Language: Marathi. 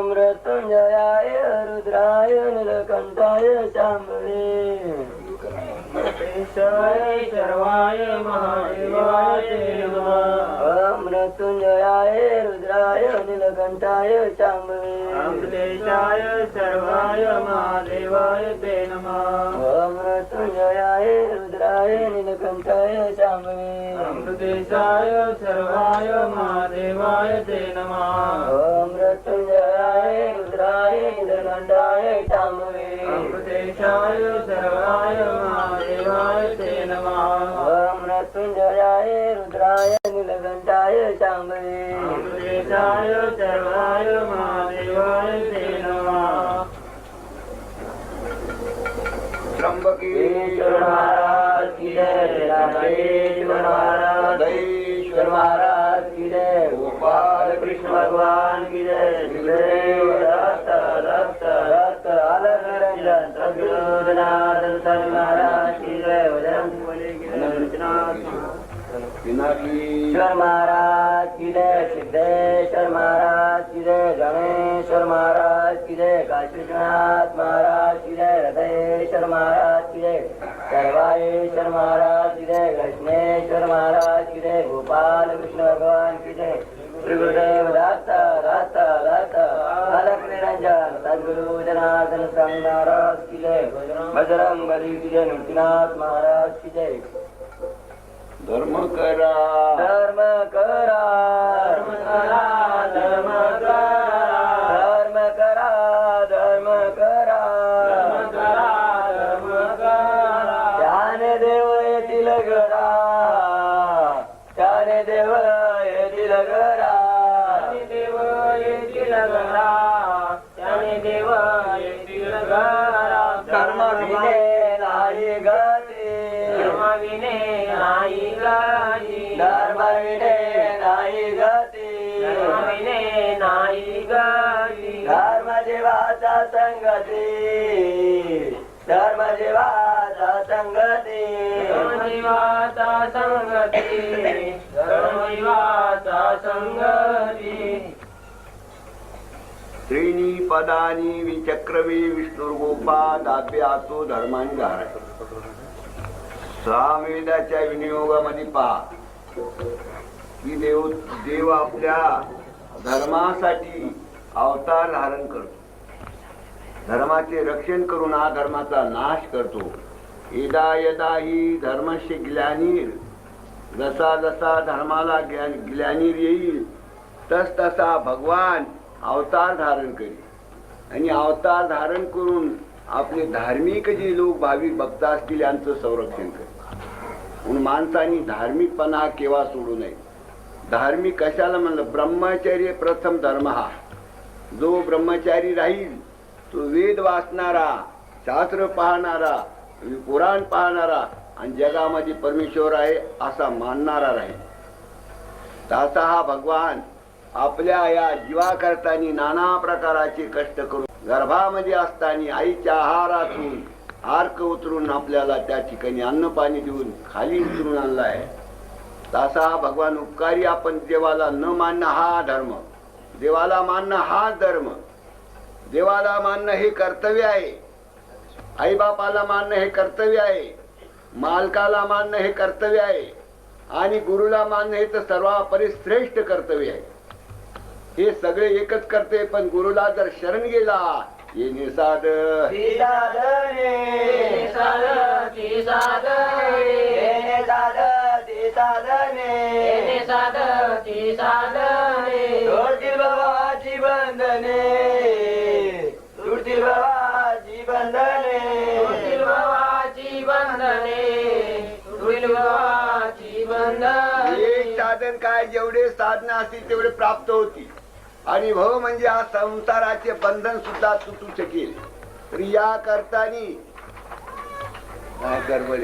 मृत्युंजयाय रुद्राय नीलकंठाय शांभवे सर्वाय महादेवाय नमः। मृत्युंजयाय रुद्राय नीलकंठाय शांभवे अमृतेशाय सर्वाय महादेवाय ते नमः। मृत्युंजयाय रुद्राय नीलकंठाय शांभवे अमृतेशाय सर्वाय महादेवाय ते नमः। मृत्युंजयाय रुद्राय नीलकंठाय शांभवे अमृतेशाय सर्वाय महादेवाय ते नमः। मृत्युंजयाय रुद्राय नीलकंठाय शांभवे अमृतेशाय सर्वाय महादेवाय ते नमः। त्र्यंबकेश्वर महाराज की जय, रामेश्वर महाराज, दहीश्वर महाराज की जय, गोपाल कृष्ण भगवान की जय। गुरुदेव दत्त दत्त दत्त अलग निरंजन सद्गुरुनाथ स्वामी महाराज की जय। ईश्वर महाराज की जय, सिद्धेश्वर महाराज की जय, गणेश्वर महाराज की जय, काशी विश्वनाथ महाराज की जय, हृदयेश्वर महाराज की जय, सर्वायेश्वर महाराज की जय, कृष्णेश्वर महाराज की जय, गोपाल कृष्ण भगवान की जय। श्री गुरुदेव दत्त दत्त दत्त अलग निरंजन सद्गुरु जनार्दन स्वामी महाराज की जय। बजरंग बली की जय, नृसिंहनाथ महाराज की जय। धर्म करा धर्म करा धर्म करा धर्म करा धर्म करा धर्म करा धर्म करा धर्म करा। त्याने देव येतील घरा, त्याने देव येतील घरा, त्याने देव येतील घरा, त्याने देव येतील घरा। धर्म विने नाही गती, धर्म विने नाही गती, धर्म विने नाही गती, धर्म विने नाही गती। धर्म जीवाचा संगती, धर्म जीवाचा संगती, धर्म जीवाचा संगती, धर्म जीवाचा संगती। त्रीणी पदानी विचक्रवी विष्णुर्गोपादाभ्यासो धर्मांनी धाराय। सहा वेदाच्या विनियोगामध्ये पहा की देव आपल्या धर्मासाठी अवतार धारण करतो, धर्माचे रक्षण करून हा धर्माचा नाश करतो। यदा यदा ही धर्मस्य ग्लानिर, जसा जसा धर्माला ग्लानिर येईल तस तसा भगवान अवतार धारण करी आणि अवतार धारण करून आपले धार्मिक जे लोक भाविक भक्त असतील यांचं संरक्षण करी। म्हणून माणसाने धार्मिकपणा केव्हा सोडू नये। धार्मिक कशाला म्हणलं? ब्रह्मचर्य प्रथम धर्म हा। जो ब्रह्मचारी राहील तो वेद वाचणारा, शास्त्र पाहणारा, पुराण पाहणारा आणि जगामध्ये परमेश्वर आहे असा मानणारा राहील। तसा हा भगवान आपल्या या जीवाकरतानी नाना प्रकारचे कष्ट करून गर्भामध्ये असताना आईच्या आहारातून आर्क उतरून आपल्याला त्या ठिकाणी अन्न पाणी देऊन खाली उतरून आणलाय। तसा हा भगवान उपकारी। आपण देवाला न मानणं हा धर्म, देवाला मानणं हा धर्म, देवाला मानणं हे कर्तव्य आहे, आई बापाला मानणं हे कर्तव्य आहे, मालकाला मानणं हे कर्तव्य आहे आणि गुरुला मानणं हे तर सर्वापरी श्रेष्ठ कर्तव्य आहे। हे सगळे एकच करते, पण गुरुला जर शरण गेला ये निसाद सोडतील बाबाची बंधने, सुटतील बाबाची बंधने, सुटतील बाबाची बंधने, सुटतील बाबाची बंधने। एक साधन काय, जेवढे साधना असतील तेवढे प्राप्त होती आणि भव म्हणजे हा संसाराचे बंधन सुद्धा तुटू शकेल। तर या करतानी काय गडबड